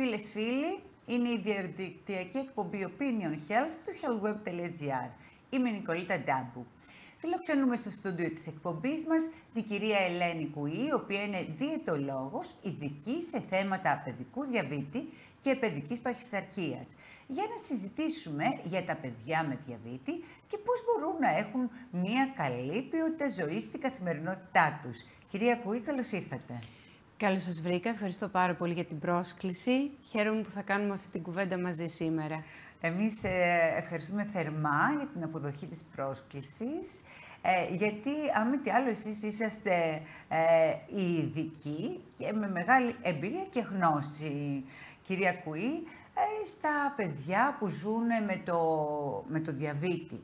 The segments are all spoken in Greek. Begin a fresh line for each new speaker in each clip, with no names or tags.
Φίλες, φίλοι, είναι η διαδικτυακή εκπομπή Opinion Health του healthweb.gr. Είμαι η Νικολίτα Ντάμπου. Φιλοξενούμε στο στούντιο της εκπομπής μας την κυρία Ελένη Κουή, η οποία είναι διαιτολόγος, ειδική σε θέματα παιδικού διαβήτη και παιδικής παχυσαρκίας, για να συζητήσουμε για τα παιδιά με διαβήτη και πώς μπορούν να έχουν μια καλή ποιότητα ζωής στην καθημερινότητά τους. Κυρία Κουή, καλώς ήρθατε.
Καλώς σας βρήκα. Ευχαριστώ πάρα πολύ για την πρόσκληση. Χαίρομαι που θα κάνουμε αυτή την κουβέντα μαζί σήμερα.
Εμείς ευχαριστούμε θερμά για την αποδοχή της πρόσκλησης, γιατί αν μη τι άλλο εσείς είσαστε οι ειδικοί και με μεγάλη εμπειρία και γνώση, κυρία Κουή, στα παιδιά που ζουν με το διαβήτη.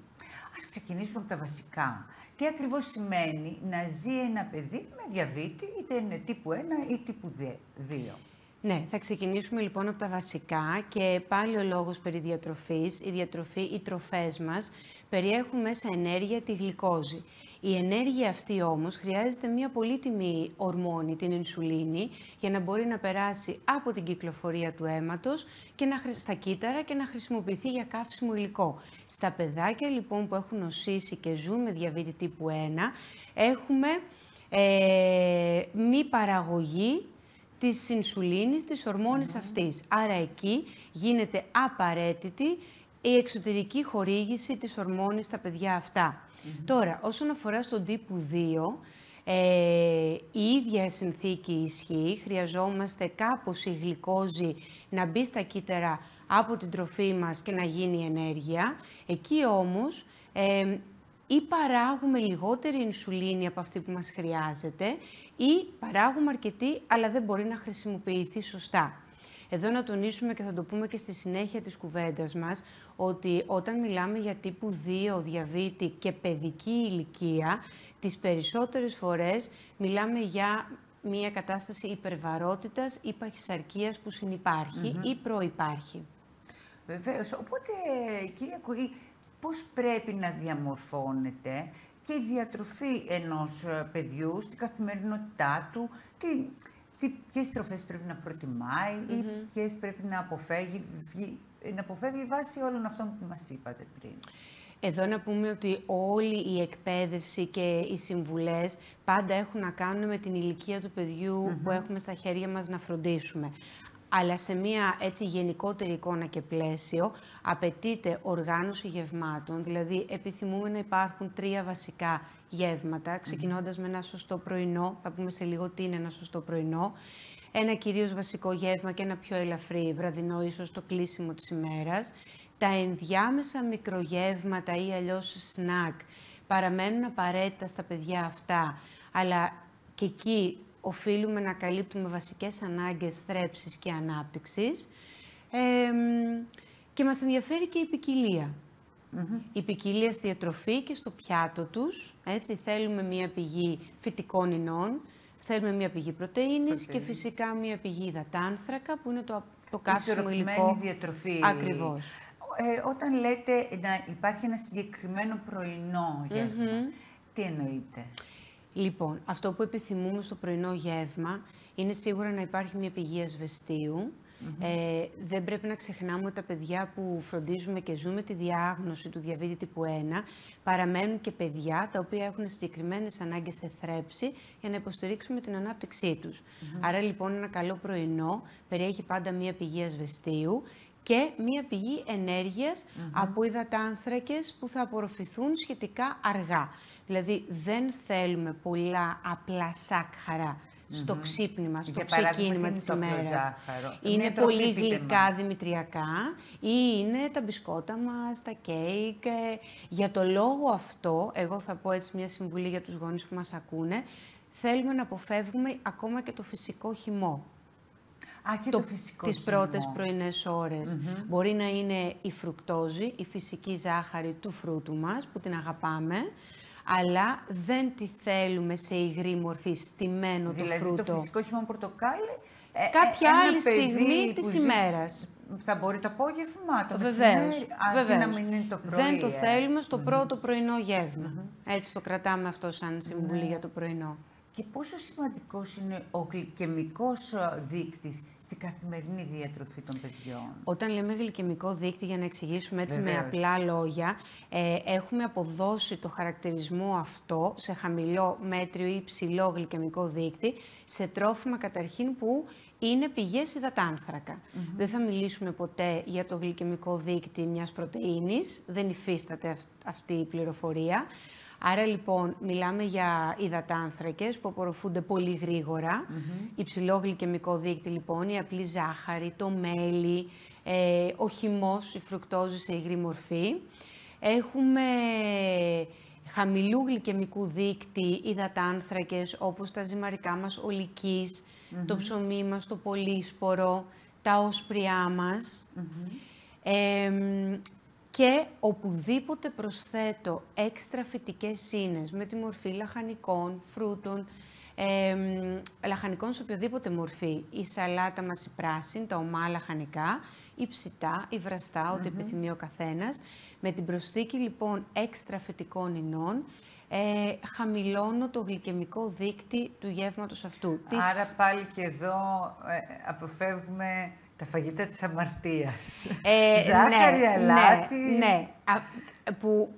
Ας ξεκινήσουμε από τα βασικά. Τι ακριβώς σημαίνει να ζει ένα παιδί με διαβήτη, είτε είναι τύπου 1 ή τύπου 2.
Ναι, θα ξεκινήσουμε λοιπόν από τα βασικά και πάλι ο λόγος περί διατροφής. Η διατροφή, οι τροφές μας περιέχουν μέσα ενέργεια, τη γλυκόζη. Η ενέργεια αυτή όμως χρειάζεται μια πολύτιμη ορμόνη, την ινσουλίνη, για να μπορεί να περάσει από την κυκλοφορία του αίματος και στα κύτταρα και να χρησιμοποιηθεί για καύσιμο υλικό. Στα παιδάκια λοιπόν που έχουν νοσήσει και ζουν με διαβήτη τύπου 1, έχουμε μη παραγωγή της ινσουλίνης, της ορμόνης αυτής. Άρα εκεί γίνεται απαραίτητη η εξωτερική χορήγηση της ορμόνης στα παιδιά αυτά. Τώρα, όσον αφορά στον τύπου 2, η ίδια συνθήκη ισχύει. Χρειαζόμαστε κάπως η γλυκόζη να μπει στα κύτταρα από την τροφή μας και να γίνει ενέργεια. Εκεί όμως ή παράγουμε λιγότερη ινσουλίνη από αυτή που μας χρειάζεται ή παράγουμε αρκετή, αλλά δεν μπορεί να χρησιμοποιηθεί σωστά. Εδώ να τονίσουμε και θα το πούμε και στη συνέχεια της κουβέντας μας, ότι όταν μιλάμε για τύπου 2 διαβήτη και παιδική ηλικία, τις περισσότερες φορές μιλάμε για μια κατάσταση υπερβαρότητας ή παχυσαρκίας που συνυπάρχει ή προϋπάρχει.
Βεβαίως. Οπότε, κυρία Κουή, πώς πρέπει να διαμορφώνεται και η διατροφή ενός παιδιού στην καθημερινότητά του, ποιες τροφές πρέπει να προτιμάει ή ποιες πρέπει να αποφεύγει βάσει όλων αυτών που μας είπατε πριν.
Εδώ να πούμε ότι όλη η εκπαίδευση και οι συμβουλές πάντα έχουν να κάνουν με την ηλικία του παιδιού που έχουμε στα χέρια μας να φροντίσουμε. Αλλά σε μια έτσι γενικότερη εικόνα και πλαίσιο απαιτείται οργάνωση γευμάτων, δηλαδή επιθυμούμε να υπάρχουν 3 βασικά γεύματα, ξεκινώντας με ένα σωστό πρωινό, θα πούμε σε λίγο τι είναι ένα σωστό πρωινό, ένα κυρίως βασικό γεύμα και ένα πιο ελαφρύ βραδινό, ίσως το κλείσιμο της ημέρας. Τα ενδιάμεσα μικρογεύματα ή αλλιώς σνακ παραμένουν απαραίτητα στα παιδιά αυτά, αλλά και εκεί οφείλουμε να καλύπτουμε βασικές ανάγκες θρέψης και ανάπτυξης και μας ενδιαφέρει και η ποικιλία. Η ποικιλία στη διατροφή και στο πιάτο τους. Έτσι, θέλουμε μία πηγή φυτικών ινών, θέλουμε μία πηγή πρωτεΐνης και φυσικά μία πηγή υδατάνθρακα που είναι το καύσιμο υλικό.
Διατροφή.
Ακριβώς.
Όταν λέτε να υπάρχει ένα συγκεκριμένο πρωινό γεύμα, τι εννοείτε?
Λοιπόν, αυτό που επιθυμούμε στο πρωινό γεύμα είναι σίγουρα να υπάρχει μια πηγή ασβεστίου. Δεν πρέπει να ξεχνάμε ότι τα παιδιά που φροντίζουμε και ζούμε τη διάγνωση του διαβήτη τύπου 1 παραμένουν και παιδιά τα οποία έχουν συγκεκριμένες ανάγκες σε θρέψη για να υποστηρίξουμε την ανάπτυξή τους. Άρα λοιπόν ένα καλό πρωινό περιέχει πάντα μια πηγή ασβεστίου και μία πηγή ενέργειας από υδατάνθρακες που θα απορροφηθούν σχετικά αργά. Δηλαδή, δεν θέλουμε πολλά απλά σάκχαρα στο ξύπνημα, στο ξεκίνημα της ημέρας. Είναι πολύ γλυκά δημητριακά ή είναι τα μπισκότα μας, τα κέικ. Για το λόγο αυτό, εγώ θα πω έτσι μια συμβουλή για τους γονείς που μας ακούνε, θέλουμε να αποφεύγουμε ακόμα και το φυσικό χυμό. Τις πρώτες πρωινές ώρες. Μπορεί να είναι η φρουκτόζη, η φυσική ζάχαρη του φρούτου μας, που την αγαπάμε, αλλά δεν τη θέλουμε σε υγρή μορφή, στημένο το φρούτο.
Δηλαδή το φυσικό χυμό πορτοκάλι,
κάποια άλλη στιγμή της ημέρας.
Θα μπορεί το απόγευμα, το
μεσημέρι,
αντί να μην είναι το πρωί.
Δεν το θέλουμε στο πρώτο πρωινό γεύμα. Έτσι το κρατάμε αυτό σαν συμβουλή για το πρωινό.
Και πόσο σημαντικός είναι ο γλυκαιμικός δείκτης στην καθημερινή διατροφή των παιδιών?
Όταν λέμε γλυκαιμικό δείκτη, για να εξηγήσουμε έτσι
Βεβαίως.
με απλά λόγια, έχουμε αποδώσει το χαρακτηρισμό αυτό σε χαμηλό, μέτριο ή υψηλό γλυκαιμικό δείκτη, σε τρόφιμα καταρχήν που είναι πηγές υδατάνθρακα. Δεν θα μιλήσουμε ποτέ για το γλυκαιμικό δείκτη μιας πρωτεΐνης, δεν υφίσταται αυτή η πληροφορία. Άρα λοιπόν μιλάμε για υδατάνθρακες που απορροφούνται πολύ γρήγορα. Υψηλό γλυκαιμικό δείκτη λοιπόν, η απλή ζάχαρη, το μέλι, ο χυμός, η φρουκτόζη σε υγρή μορφή. Έχουμε χαμηλού γλυκαιμικού δείκτη υδατάνθρακες όπως τα ζυμαρικά μας ολικής, το ψωμί μας, το πολύσπορο, τα όσπριά μας. Και οπουδήποτε προσθέτω έξτρα φυτικές ίνες με τη μορφή λαχανικών, φρούτων, λαχανικών σε οποιοδήποτε μορφή, η σαλάτα μας η πράσινη, τα ομά λαχανικά, η ψητά, η βραστά, ό,τι επιθυμεί ο καθένας, με την προσθήκη λοιπόν έξτρα φυτικών ινών, χαμηλώνω το γλυκαιμικό δείκτη του γεύματος αυτού.
Άρα πάλι και εδώ αποφεύγουμε τα φαγητά της αμαρτίας. Ζάχαρη, αλάτι.
Ναι.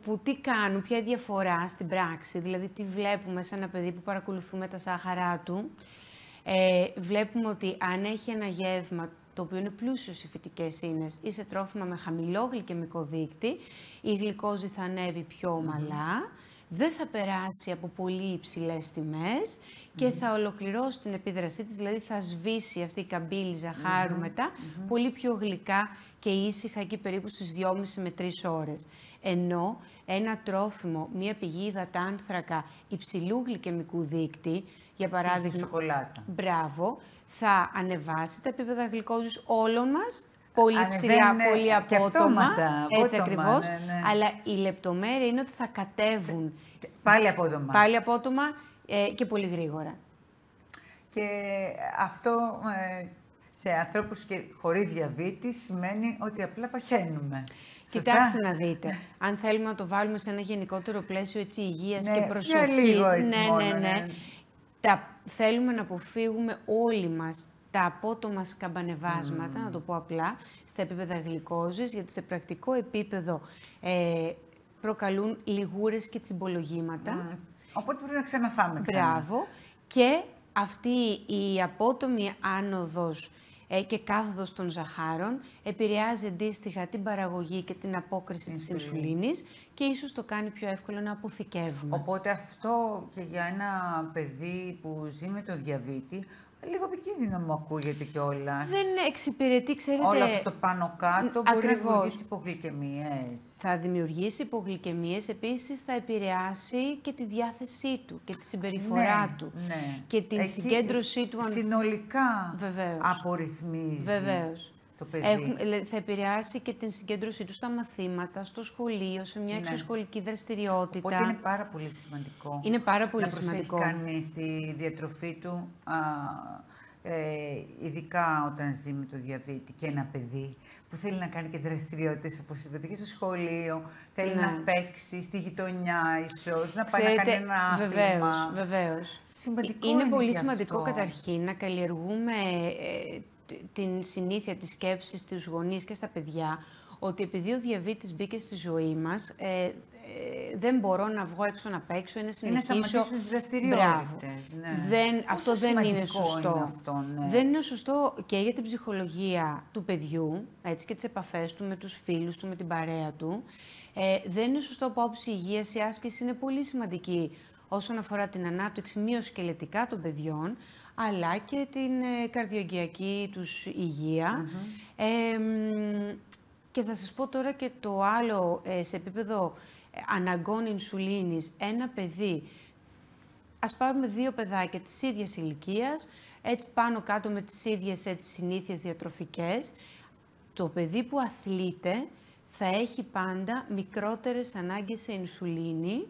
Που τι κάνουν, ποια διαφορά στην πράξη, δηλαδή τι βλέπουμε σε ένα παιδί που παρακολουθούμε τα σάχαρά του. Βλέπουμε ότι αν έχει ένα γεύμα το οποίο είναι πλούσιο σε φυτικές ίνες ή σε τρόφιμα με χαμηλό γλυκαιμικό δείκτη, η γλυκόζη θα ανέβει πιο ομαλά, δεν θα περάσει από πολύ υψηλές τιμές και θα ολοκληρώσει την επίδρασή της, δηλαδή θα σβήσει αυτή η καμπύλη ζαχάρου μετά πολύ πιο γλυκά και ήσυχα εκεί περίπου στις 2,5 με 3 ώρες. Ενώ ένα τρόφιμο, μία πηγή υδατάνθρακα υψηλού γλυκαιμικού δείκτη, για παράδειγμα,
σοκολάτα.
Μπράβο, θα ανεβάσει τα επίπεδα γλυκόζης όλων μας, πολύ ψηλά, πολύ απότομα, έτσι ακριβώς, αλλά η λεπτομέρεια είναι ότι θα κατέβουν πάλι απότομα και πολύ γρήγορα.
Και αυτό σε ανθρώπους και χωρίς διαβήτη σημαίνει ότι απλά παχαίνουμε.
Κοιτάξτε να δείτε, αν θέλουμε να το βάλουμε σε ένα γενικότερο πλαίσιο έτσι, υγείας και προσοχής,
για λίγο, έτσι
θέλουμε να αποφύγουμε όλοι μας τα απότομα σκαμπανεβάσματα, να το πω απλά, στα επίπεδα γλυκόζης, γιατί σε πρακτικό επίπεδο προκαλούν λιγούρες και τσιμπολογήματα.
Οπότε πρέπει να ξαναφάμε ξανά.
Μπράβο. Και αυτή η απότομη άνοδος και κάθοδος των ζαχάρων επηρεάζει αντίστοιχα την παραγωγή και την απόκριση της ινσουλίνης και ίσως το κάνει πιο εύκολο να αποθηκεύουμε.
Οπότε αυτό και για ένα παιδί που ζει με το διαβήτη, λίγο επικίνδυνο μου ακούγεται κιόλας.
Δεν εξυπηρετεί, ξέρετε...
Όλο αυτό το πάνω-κάτω μπορεί να δημιουργήσει υπογλυκαιμίες.
Θα δημιουργήσει υπογλυκαιμίες, επίσης θα επηρεάσει και τη διάθεσή του και τη συμπεριφορά του. Και την συγκέντρωσή του.
Συνολικά απορριθμίζει.
Βεβαίως.
Το παιδί.
Θα επηρεάσει και την συγκέντρωσή του στα μαθήματα, στο σχολείο, σε μια εξωσχολική δραστηριότητα.
Οπότε είναι πάρα πολύ σημαντικό.
Είναι πάρα πολύ σημαντικό.
Να προσέχει κανείς τη διατροφή του, ειδικά όταν ζει με το διαβήτη και ένα παιδί που θέλει να κάνει και δραστηριότητες, όπως είπατε, και στο σχολείο, θέλει να παίξει στη γειτονιά ίσως, να πάει να κάνει ένα άθλημα.
Βεβαίως.
Σημαντικό
είναι πολύ σημαντικό καταρχήν να καλλιεργούμε την συνήθεια της σκέψης στους γονείς και στα παιδιά, ότι επειδή ο διαβήτης μπήκε στη ζωή μας, δεν μπορώ να βγω έξω να παίξω ή να συνεχίσω.
Είναι να σταματήσουν τις δραστηριότητες.
Αυτό δεν είναι σωστό. Δεν είναι σωστό και για την ψυχολογία του παιδιού, έτσι, και τις επαφές του με τους φίλους του, με την παρέα του. Δεν είναι σωστό από άποψη υγείας. Η άσκηση είναι πολύ σημαντική όσον αφορά την ανάπτυξη μυοσκελετικά των παιδιών, αλλά και την καρδιογειακή τους υγεία. Και θα σας πω τώρα και το άλλο σε επίπεδο αναγκών ινσουλίνης. Ένα παιδί, ας πάρουμε 2 παιδάκια της ίδιας ηλικίας, έτσι πάνω κάτω με τις ίδιες συνήθειες διατροφικές, το παιδί που αθλείται θα έχει πάντα μικρότερες ανάγκες σε ινσουλίνη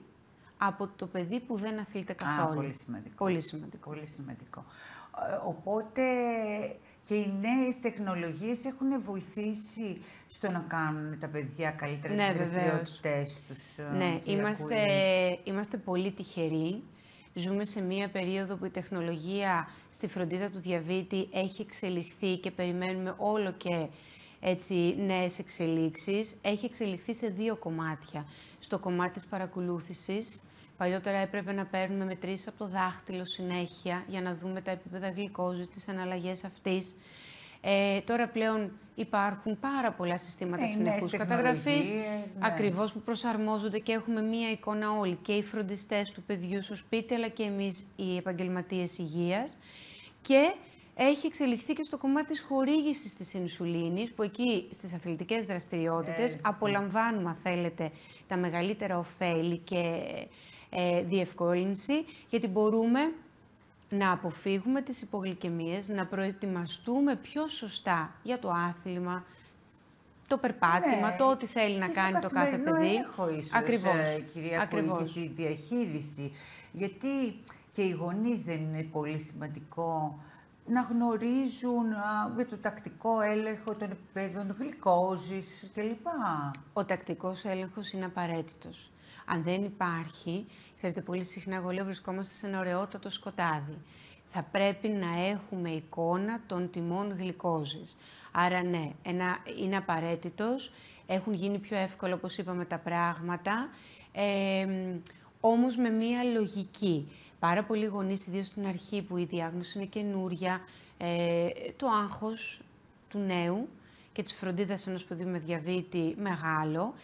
από το παιδί που δεν αθλείται καθόλου.
Πολύ σημαντικό.
Πολύ σημαντικό.
Πολύ σημαντικό. Οπότε και οι νέες τεχνολογίες έχουν βοηθήσει στο να κάνουν τα παιδιά καλύτερα τις δραστηριότητες τους.
Ναι, είμαστε πολύ τυχεροί, Ζούμε σε μία περίοδο που η τεχνολογία στη φροντίδα του διαβήτη έχει εξελιχθεί και περιμένουμε όλο και έτσι, νέες εξελίξεις. Έχει εξελιχθεί σε δύο κομμάτια. Στο κομμάτι της παρακολούθησης, παλιότερα έπρεπε να παίρνουμε μετρήσεις από το δάχτυλο συνέχεια για να δούμε τα επίπεδα γλυκόζης, τις αναλλαγές αυτής. Τώρα πλέον υπάρχουν πάρα πολλά συστήματα συνεχούς καταγραφής, ακριβώς, που προσαρμόζονται και έχουμε μία εικόνα όλοι, και οι φροντιστές του παιδιού στο σπίτι, αλλά και εμείς οι επαγγελματίες υγείας. Και έχει εξελιχθεί και στο κομμάτι της χορήγησης της ινσουλίνης, που εκεί στις αθλητικές δραστηριότητες απολαμβάνουμε, αν θέλετε, τα μεγαλύτερα ωφέλη και διευκόλυνση, γιατί μπορούμε να αποφύγουμε τις υπογλυκαιμίες, να προετοιμαστούμε πιο σωστά για το άθλημα, το περπάτημα, το ό,τι θέλει να κάνει το κάθε παιδί.
Ακριβώς, κυρία Κούη, και στη διαχείριση. Γιατί και οι γονείς δεν είναι πολύ σημαντικό να γνωρίζουν με το τακτικό έλεγχο των επιπέδων γλυκόζης κλπ.
Ο τακτικός έλεγχος είναι απαραίτητος. Αν δεν υπάρχει, ξέρετε, πολύ συχνά εγώ λέω βρισκόμαστε σε ένα ωραιότατο σκοτάδι. Θα πρέπει να έχουμε εικόνα των τιμών γλυκόζης. Άρα ναι, είναι απαραίτητος, έχουν γίνει πιο εύκολο, όπως είπαμε, τα πράγματα, όμως με μία λογική. Πάρα πολλοί γονείς, ιδίως στην αρχή που η διάγνωση είναι καινούρια, το άγχος του νέου και της φροντίδας ενός παιδιού με διαβήτη μεγάλο,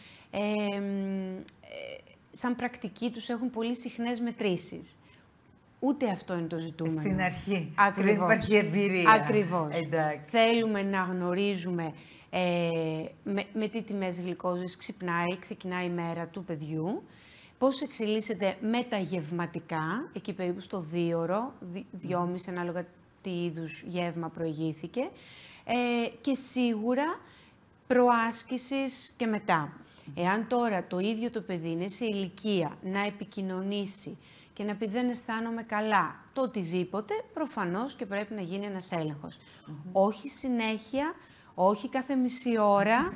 σαν πρακτική τους έχουν πολύ συχνές μετρήσεις. Ούτε αυτό είναι το ζητούμενο.
Στην αρχή,
ακριβώς,
δεν υπάρχει εμπειρία.
Ακριβώς. Θέλουμε να γνωρίζουμε με τι τιμές γλυκόζης ξεκινάει η μέρα του παιδιού, πώς εξελίσσεται μεταγευματικά, εκεί περίπου στο 2ωρο, 2,5 ανάλογα τι είδους γεύμα προηγήθηκε, και σίγουρα προάσκησης και μετά. Εάν τώρα το ίδιο το παιδί είναι σε ηλικία να επικοινωνήσει και να πει δεν αισθάνομαι καλά, το οτιδήποτε, προφανώς και πρέπει να γίνει ένας έλεγχος. Όχι συνέχεια, όχι κάθε μισή ώρα,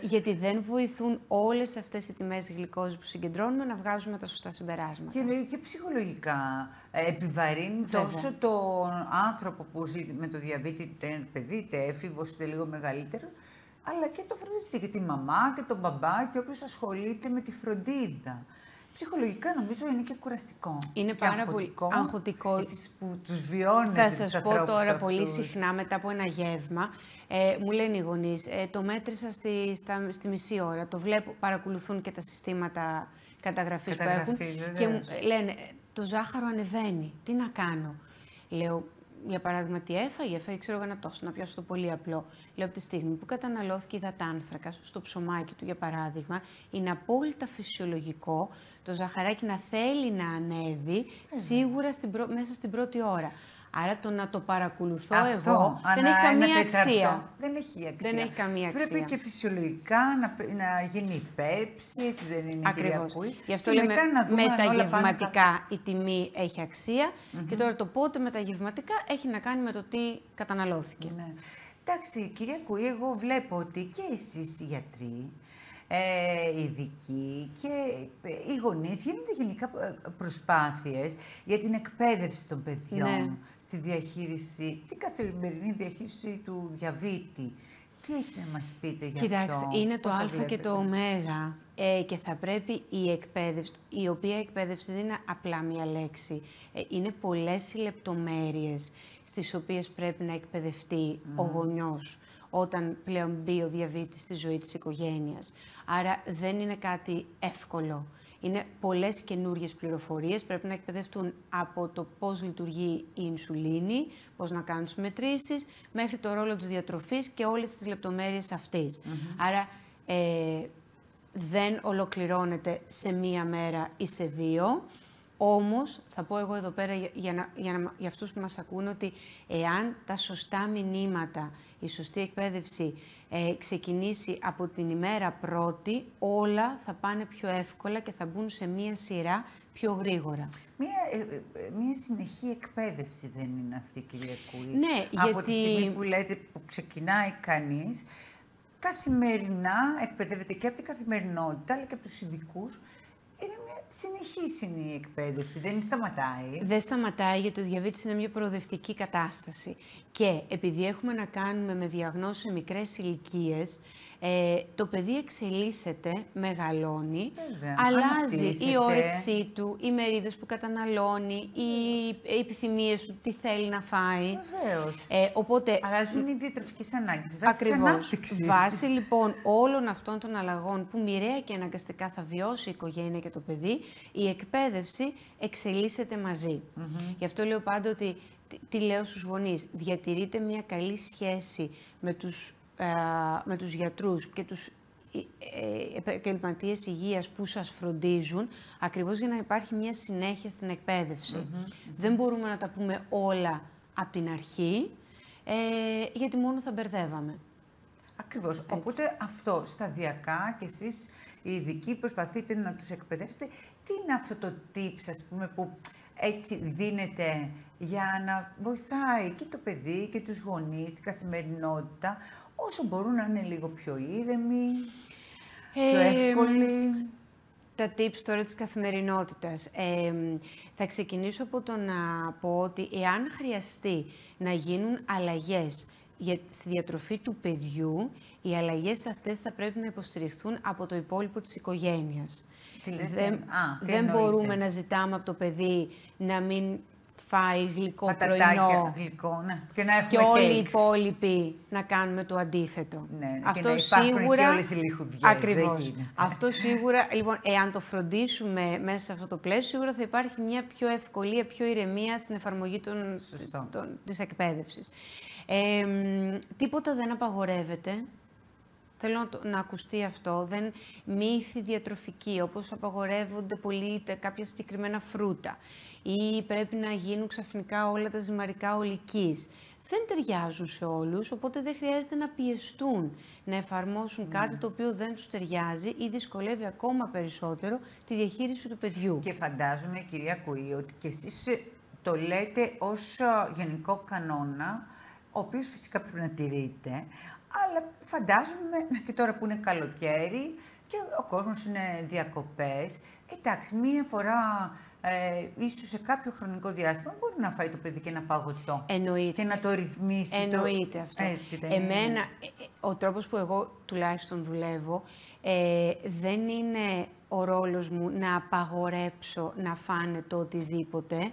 γιατί δεν βοηθούν όλες αυτές οι τιμές γλυκόζης που συγκεντρώνουμε να βγάζουμε τα σωστά συμπεράσματα.
Και ψυχολογικά επιβαρύνει τόσο τον άνθρωπο που ζει με το διαβήτη, είτε παιδί, είτε έφηβος, είτε λίγο μεγαλύτερο, αλλά και το φροντιστή, και τη μαμά και τον μπαμπά και όποιος ασχολείται με τη φροντίδα. Ψυχολογικά νομίζω είναι και κουραστικό.
Είναι πάρα πολύ αγχωτικό.
Εσείς που τους βιώνετε.
Θα σας πω τώρα πολύ συχνά μετά από ένα γεύμα, μου λένε οι γονείς, το μέτρησα στη μισή ώρα, το βλέπω, παρακολουθούν και τα συστήματα καταγραφής που έχουν και μου λένε το ζάχαρο ανεβαίνει, τι να κάνω. Λέω, για παράδειγμα, τι έφαγε, ξέρω εγώ να πιάσω το πολύ απλό. Λέω, από τη στιγμή που καταναλώθηκε υδατάνθρακας στο ψωμάκι του, για παράδειγμα, είναι απόλυτα φυσιολογικό το ζαχαράκι να θέλει να ανέβει σίγουρα μέσα στην πρώτη ώρα. Άρα το να το παρακολουθώ εγώ δεν έχει καμία αξία.
Δεν έχει αξία.
Δεν έχει καμία αξία.
Πρέπει και φυσιολογικά να γίνει πέψη, έτσι δεν είναι?
Ακριβώς. Γι' αυτό λέμε μεταγευματικά η τιμή έχει αξία και τώρα το πότε μεταγευματικά έχει να κάνει με το τι καταναλώθηκε.
Ναι. Εντάξει, κυρία Κούη, εγώ βλέπω ότι και εσείς οι γιατροί, οι ειδικοί και οι γονείς γίνονται γενικά προσπάθειες για την εκπαίδευση των παιδιών στη διαχείριση, την καθημερινή διαχείριση του διαβήτη. Τι έχετε να μας πείτε γι' αυτό?
Κοιτάξτε, είναι το α και το ω και θα πρέπει η εκπαίδευση, η οποία εκπαίδευση δεν είναι απλά μία λέξη, είναι πολλές οι λεπτομέρειες στις οποίες πρέπει να εκπαιδευτεί ο γονιός όταν πλέον μπει ο διαβήτης στη ζωή της οικογένειας. Άρα δεν είναι κάτι εύκολο. Είναι πολλές καινούριες πληροφορίες, πρέπει να εκπαιδευτούν από το πώς λειτουργεί η ινσουλίνη, πώς να κάνουν τις μετρήσεις, μέχρι το ρόλο της διατροφής και όλες τις λεπτομέρειες αυτής. Άρα δεν ολοκληρώνεται σε μία μέρα ή σε δύο. Όμως, θα πω εγώ εδώ πέρα για αυτούς που μας ακούν ότι εάν τα σωστά μηνύματα, η σωστή εκπαίδευση ξεκινήσει από την ημέρα πρώτη, όλα θα πάνε πιο εύκολα και θα μπουν σε μία σειρά πιο γρήγορα.
Μία συνεχή εκπαίδευση δεν είναι αυτή, κυρία Κούη?
Ναι,
από τη στιγμή που λέτε που ξεκινάει κανείς, καθημερινά εκπαιδεύεται και από την καθημερινότητα, αλλά και από τους ειδικούς. Είναι μια συνεχής είναι η εκπαίδευση, δεν σταματάει.
Δεν σταματάει, γιατί ο διαβήτης είναι μια προοδευτική κατάσταση. Και επειδή έχουμε να κάνουμε με διαγνώσεις σε μικρές ηλικίες, το παιδί εξελίσσεται, μεγαλώνει,
Βέβαια,
αλλάζει η
αναπτύσσεται.
όρεξή του, οι μερίδες που καταναλώνει, οι επιθυμίες του, τι θέλει να φάει.
Βεβαίως.
Οπότε,
Αλλάζουν οι διατροφικές ανάγκες, βάσει της
ακριβώς.
ανάπτυξης.
Βάσει λοιπόν όλων αυτών των αλλαγών που μοιραία και αναγκαστικά θα βιώσει η οικογένεια και το παιδί, η εκπαίδευση εξελίσσεται μαζί. Γι' αυτό λέω πάντα ότι, τι λέω στους γονείς, διατηρείτε μια καλή σχέση με τους γιατρούς και τους επαγγελματίες υγείας που σας φροντίζουν, ακριβώς για να υπάρχει μια συνέχεια στην εκπαίδευση. Δεν μπορούμε να τα πούμε όλα από την αρχή, γιατί μόνο θα μπερδεύαμε.
Ακριβώς.
Έτσι.
Οπότε αυτό σταδιακά και εσείς οι ειδικοί προσπαθείτε να τους εκπαιδεύσετε. Τι είναι αυτό το tips, ας πούμε, που έτσι δίνεται για να βοηθάει και το παιδί και τους γονείς στην καθημερινότητα, όσο μπορούν να είναι λίγο πιο ήρεμοι, πιο εύκολοι.
Τα tips τώρα της καθημερινότητας. Θα ξεκινήσω από το να πω ότι εάν χρειαστεί να γίνουν αλλαγές στη διατροφή του παιδιού, οι αλλαγές αυτές θα πρέπει να υποστηριχθούν από το υπόλοιπο της οικογένειας. Δεν μπορούμε να ζητάμε από το παιδί να μην φάει γλυκό πρωινό
γλυκό, ναι. Και να έχουμε
και όλοι οι
κέικ.
υπόλοιποι να κάνουμε το αντίθετο.
Ναι,
αυτό
και να υπάρχουν
σίγουρα,
και όλες οι λιχουδιές.
ακριβώς. Αυτό σίγουρα, λοιπόν, εάν το φροντίσουμε μέσα σε αυτό το πλαίσιο, σίγουρα θα υπάρχει μια πιο ευκολία, πιο ηρεμία στην εφαρμογή της εκπαίδευσης. Τίποτα δεν απαγορεύεται. Θέλω να ακουστεί αυτό. Μύθοι διατροφικοί, όπως απαγορεύονται πολύ κάποια συγκεκριμένα φρούτα ή πρέπει να γίνουν ξαφνικά όλα τα ζυμαρικά ολικής. Δεν ταιριάζουν σε όλους, οπότε δεν χρειάζεται να πιεστούν να εφαρμόσουν κάτι το οποίο δεν τους ταιριάζει ή δυσκολεύει ακόμα περισσότερο τη διαχείριση του παιδιού.
Και φαντάζομαι, κυρία Κουή, ότι και εσείς το λέτε ως γενικό κανόνα, ο οποίος φυσικά πρέπει να τηρείται, αλλά φαντάζομαι και τώρα που είναι καλοκαίρι και ο κόσμος είναι διακοπές, εντάξει, μία φορά ίσως σε κάποιο χρονικό διάστημα μπορεί να φάει το παιδί και ένα παγωτό.
Εννοείται.
Και να το ρυθμίσει.
Εννοείται αυτό.
Έτσι,
Εμένα, ο τρόπος που εγώ τουλάχιστον δουλεύω, δεν είναι ο ρόλος μου να απαγορέψω να φάνε το οτιδήποτε.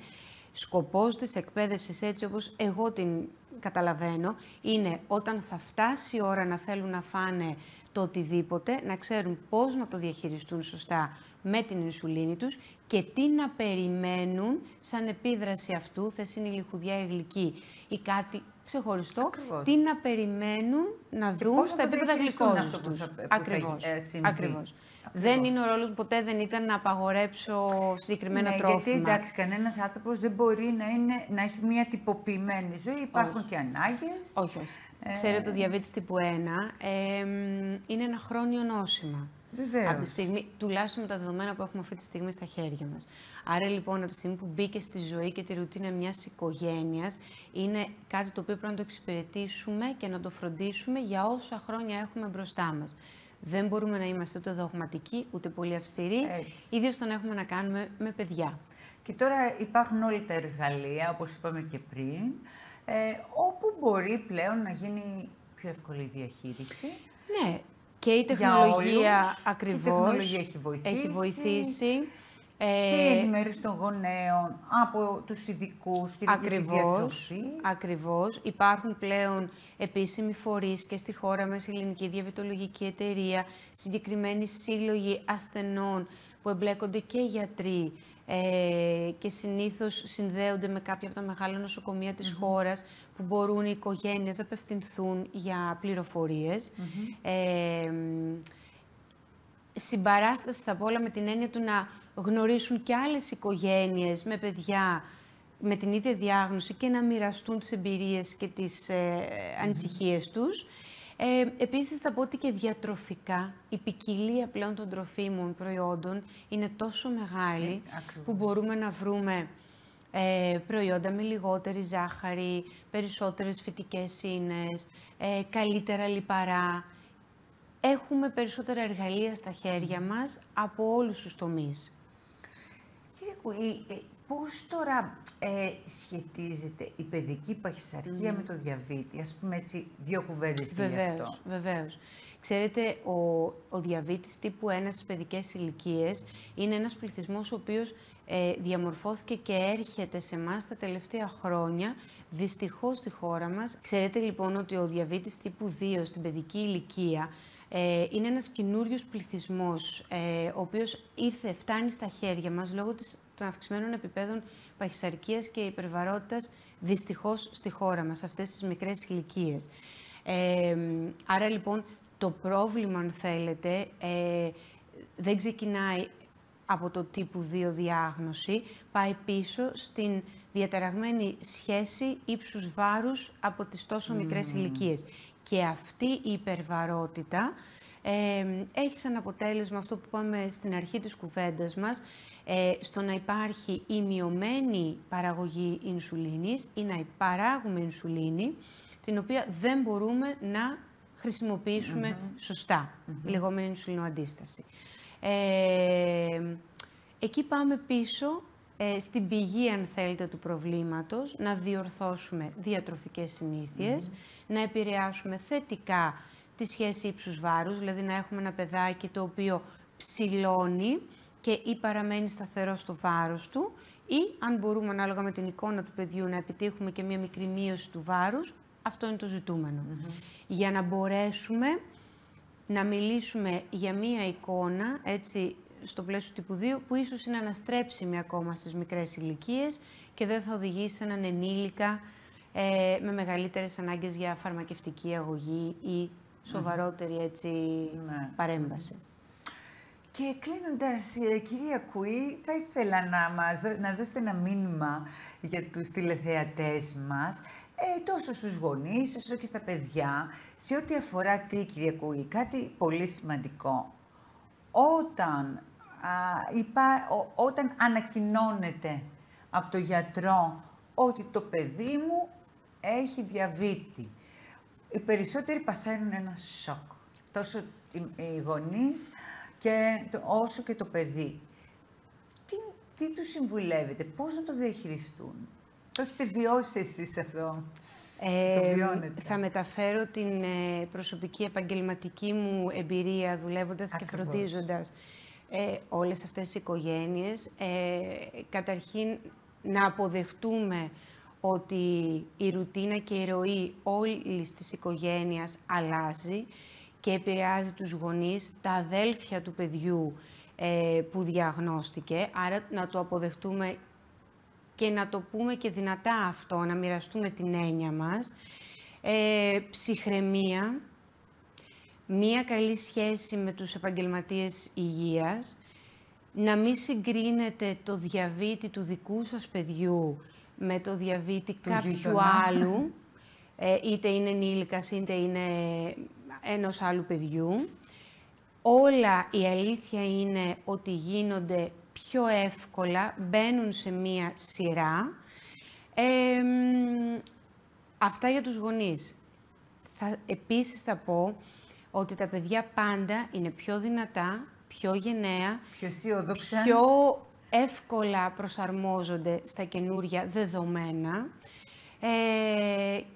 Σκοπός της εκπαίδευσης, έτσι όπως εγώ την καταλαβαίνω, είναι όταν θα φτάσει η ώρα να θέλουν να φάνε το οτιδήποτε, να ξέρουν πώς να το διαχειριστούν σωστά με την ινσουλίνη τους και τι να περιμένουν σαν επίδραση αυτού, θες είναι η λιχουδιά η γλυκή ή κάτι ξεχωριστό,
Ακριβώς.
τι να περιμένουν να δουν στα επίπεδα γλυκόζης τους. Ακριβώς. Δεν είναι ο ρόλος μου, ποτέ δεν ήταν να απαγορέψω συγκεκριμένα τρόφιμα.
Γιατί εντάξει, κανένας άνθρωπος δεν μπορεί να έχει μια τυποποιημένη ζωή. Υπάρχουν και ανάγκες.
Όχι. Ξέρετε, το διαβήτης τύπου 1 είναι ένα χρόνιο νόσημα.
Βεβαίως.
Από τη στιγμή, τουλάχιστον με τα δεδομένα που έχουμε αυτή τη στιγμή στα χέρια μας. Άρα λοιπόν, από τη στιγμή που μπήκε στη ζωή και τη ρουτίνα μιας οικογένειας, είναι κάτι το οποίο πρέπει να το εξυπηρετήσουμε και να το φροντίσουμε για όσα χρόνια έχουμε μπροστά μας. Δεν μπορούμε να είμαστε ούτε δογματικοί, ούτε πολύ αυστηροί, ιδίως όταν έχουμε να κάνουμε με παιδιά.
Και τώρα υπάρχουν όλα τα εργαλεία, όπως είπαμε και πριν, όπου μπορεί πλέον να γίνει πιο εύκολη η διαχείριση.
Ναι, και η τεχνολογία
ακριβώς. Η τεχνολογία έχει βοηθήσει. Και η ενημέρωση των γονέων από τους ειδικούς και τη διατροφή.
Ακριβώς. Υπάρχουν πλέον επίσημοι φορείς και στη χώρα μας, η Ελληνική Διαβητολογική Εταιρεία, συγκεκριμένοι σύλλογοι ασθενών που εμπλέκονται και γιατροί και συνήθως συνδέονται με κάποια από τα μεγάλα νοσοκομεία της χώρας, που μπορούν οι οικογένειες να απευθυνθούν για πληροφορίες. Συμπαράσταση θα πω όλα με την έννοια του να γνωρίσουν και άλλες οικογένειες με παιδιά με την ίδια διάγνωση και να μοιραστούν τις εμπειρίες και τις ανησυχίες τους. Επίσης θα πω ότι και διατροφικά η ποικιλία πλέον των τροφίμων προϊόντων είναι τόσο μεγάλη που μπορούμε να βρούμε προϊόντα με λιγότερη ζάχαρη, περισσότερες φυτικές ίνες, καλύτερα λιπαρά. Έχουμε περισσότερα εργαλεία στα χέρια μας από όλους τους τομείς.
Κουή, πώς τώρα σχετίζεται η παιδική παχυσαρκία με το διαβήτη? Ας πούμε έτσι 2 κουβέντες και γι' αυτό.
Βεβαίως. Ξέρετε, ο διαβήτης τύπου 1 στις παιδικές ηλικίες είναι ένας πληθυσμός ο οποίος διαμορφώθηκε και έρχεται σε εμάς τα τελευταία χρόνια, δυστυχώς στη χώρα μας. Ξέρετε λοιπόν ότι ο διαβήτης τύπου 2 στην παιδική ηλικία είναι ένας καινούριος πληθυσμός, ο οποίος φτάνει στα χέρια μας λόγω των αυξημένων επιπέδων παχυσαρκίας και υπερβαρότητας δυστυχώς στη χώρα μας, αυτές τις μικρές ηλικίες. Άρα λοιπόν το πρόβλημα, αν θέλετε, δεν ξεκινάει από το τύπου 2 διάγνωση, πάει πίσω στην διαταραγμένη σχέση ύψους βάρους από τις τόσο μικρές ηλικίες. Και αυτή η υπερβαρότητα έχει σαν αποτέλεσμα αυτό που είπαμε στην αρχή της κουβέντας μας, στο να υπάρχει η μειωμένη παραγωγή ινσουλίνης ή να παράγουμε ινσουλίνη, την οποία δεν μπορούμε να χρησιμοποιήσουμε σωστά, η λεγόμενη ινσουλινοαντίσταση. Εκεί πάμε πίσω στην πηγή, αν θέλετε, του προβλήματος, να διορθώσουμε διατροφικές συνήθειες, να επηρεάσουμε θετικά τη σχέση ύψους βάρους, δηλαδή να έχουμε ένα παιδάκι το οποίο ψηλώνει και ή παραμένει σταθερό στο βάρος του, ή αν μπορούμε ανάλογα με την εικόνα του παιδιού να επιτύχουμε και μία μικρή μείωση του βάρους, αυτό είναι το ζητούμενο. Για να μπορέσουμε να μιλήσουμε για μία εικόνα, έτσι, στο πλαίσιο τύπου 2, που ίσως είναι αναστρέψιμη ακόμα στις μικρές ηλικίες και δεν θα οδηγήσει σε έναν ενήλικα με μεγαλύτερες ανάγκες για φαρμακευτική αγωγή ή σοβαρότερη έτσι, παρέμβαση.
Και κλείνοντας, κυρία Κουή, θα ήθελα να δώσετε ένα μήνυμα για τους τηλεθεατές μας, τόσο στους γονείς όσο και στα παιδιά, σε ό,τι αφορά κυρία Κουή, κάτι πολύ σημαντικό. Όταν ανακοινώνεται από το γιατρό ότι το παιδί μου έχει διαβήτη, οι περισσότεροι παθαίνουν ένα σοκ, τόσο οι γονείς όσο και το παιδί. Τι τους συμβουλεύετε, πώς να το διαχειριστούν? Το έχετε βιώσει εσείς αυτό? Το βιώνετε?
Θα μεταφέρω την προσωπική επαγγελματική μου εμπειρία δουλεύοντας και φροντίζοντας όλες αυτές τις οικογένειες. Καταρχήν, να αποδεχτούμε ότι η ρουτίνα και η ροή όλης της οικογένειας αλλάζει και επηρεάζει τους γονείς, τα αδέλφια του παιδιού που διαγνώστηκε. Άρα να το αποδεχτούμε και να το πούμε και δυνατά αυτό, να μοιραστούμε την έννοια μας. Ψυχραιμία, μία καλή σχέση με τους επαγγελματίες υγείας, να μην συγκρίνετε το διαβήτη του δικού σας παιδιού με το διαβήτη κάποιου άλλου, είτε είναι ενήλικας είτε είναι ενός άλλου παιδιού. Όλα, η αλήθεια είναι ότι γίνονται πιο εύκολα, μπαίνουν σε μία σειρά. Αυτά για τους γονείς. Επίσης θα πω ότι τα παιδιά πάντα είναι πιο δυνατά, πιο γενναία,
πιο αισιόδοξα,
πιο εύκολα προσαρμόζονται στα καινούρια δεδομένα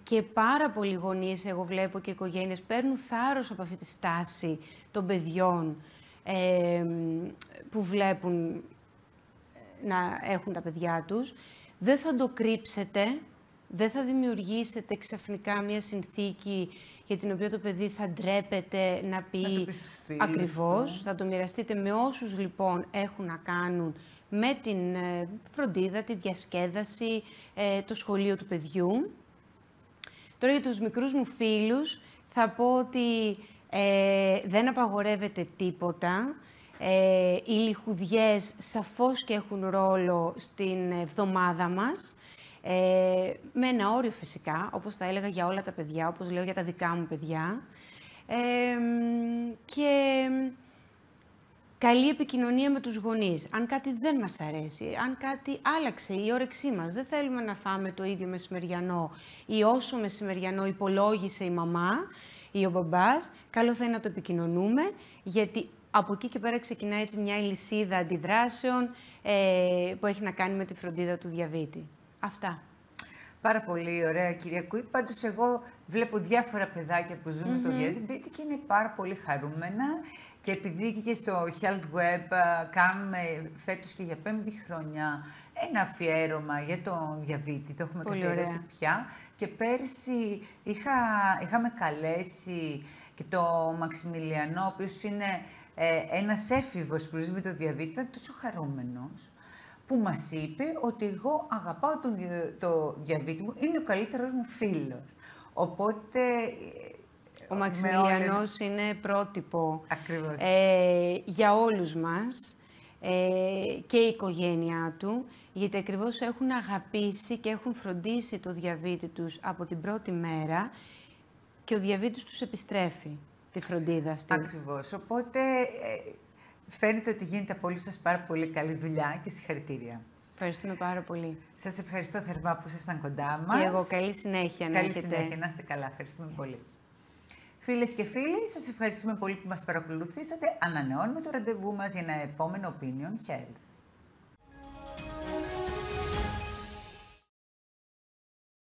και πάρα πολλοί γονείς, εγώ βλέπω, και οικογένειες παίρνουν θάρρος από αυτή τη στάση των παιδιών που βλέπουν να έχουν τα παιδιά τους. Δεν θα το κρύψετε, δεν θα δημιουργήσετε ξαφνικά μια συνθήκη για την οποία το παιδί θα ντρέπεται να πει ακριβώς. Θα το μοιραστείτε με όσους λοιπόν έχουν να κάνουν με την φροντίδα, τη διασκέδαση, το σχολείο του παιδιού. Τώρα για τους μικρούς μου φίλους θα πω ότι δεν απαγορεύεται τίποτα. Οι λιχουδιές σαφώς και έχουν ρόλο στην εβδομάδα μας. Με ένα όριο φυσικά, όπως θα έλεγα για όλα τα παιδιά, όπως λέω για τα δικά μου παιδιά. Και καλή επικοινωνία με τους γονείς. Αν κάτι δεν μας αρέσει, αν κάτι άλλαξε η όρεξή μας, δεν θέλουμε να φάμε το ίδιο μεσημεριανό ή όσο μεσημεριανό υπολόγισε η μαμά ή ο μπαμπάς, καλό θα είναι να το επικοινωνούμε, γιατί Από εκεί και πέρα ξεκινάει έτσι μια λυσίδα αντιδράσεων που έχει να κάνει με τη φροντίδα του διαβήτη. Αυτά.
Πάρα πολύ ωραία, κυρία Κουή. Πάντως, εγώ βλέπω διάφορα παιδάκια που ζουν με το διαβήτη και είναι πάρα πολύ χαρούμενα. Και επειδή και στο Health Web κάνουμε φέτος και για 5η χρονιά ένα αφιέρωμα για το διαβήτη, το έχουμε καθιερώσει πια. Και πέρσι είχαμε καλέσει και το Μαξιμιλιανό, ο οποίος είναι ένας έφηβος που ζει με το διαβήτη, ήταν τόσο χαρούμενος, που μας είπε ότι εγώ αγαπάω το διαβήτη μου, είναι ο καλύτερος μου φίλος. Οπότε...
Ο Μαξιμιλιανός είναι πρότυπο
Ακριβώς.
Για όλους μας και η οικογένειά του, γιατί ακριβώς έχουν αγαπήσει και έχουν φροντίσει το διαβήτη τους από την πρώτη μέρα και ο διαβήτης τους επιστρέφει τη φροντίδα αυτή.
Ακριβώς. Οπότε φαίνεται ότι γίνεται από όλους σας πάρα πολύ καλή δουλειά και συγχαρητήρια.
Ευχαριστούμε πάρα πολύ.
Σας ευχαριστώ θερμά που ήσασταν κοντά μας.
Και εγώ. Καλή συνέχεια να έχετε.
Καλή συνέχεια. Να είστε καλά. Ευχαριστούμε πολύ. Φίλες και φίλοι, σας ευχαριστούμε πολύ που μας παρακολουθήσατε. Ανανεώνουμε το ραντεβού μας για ένα επόμενο Opinion Health.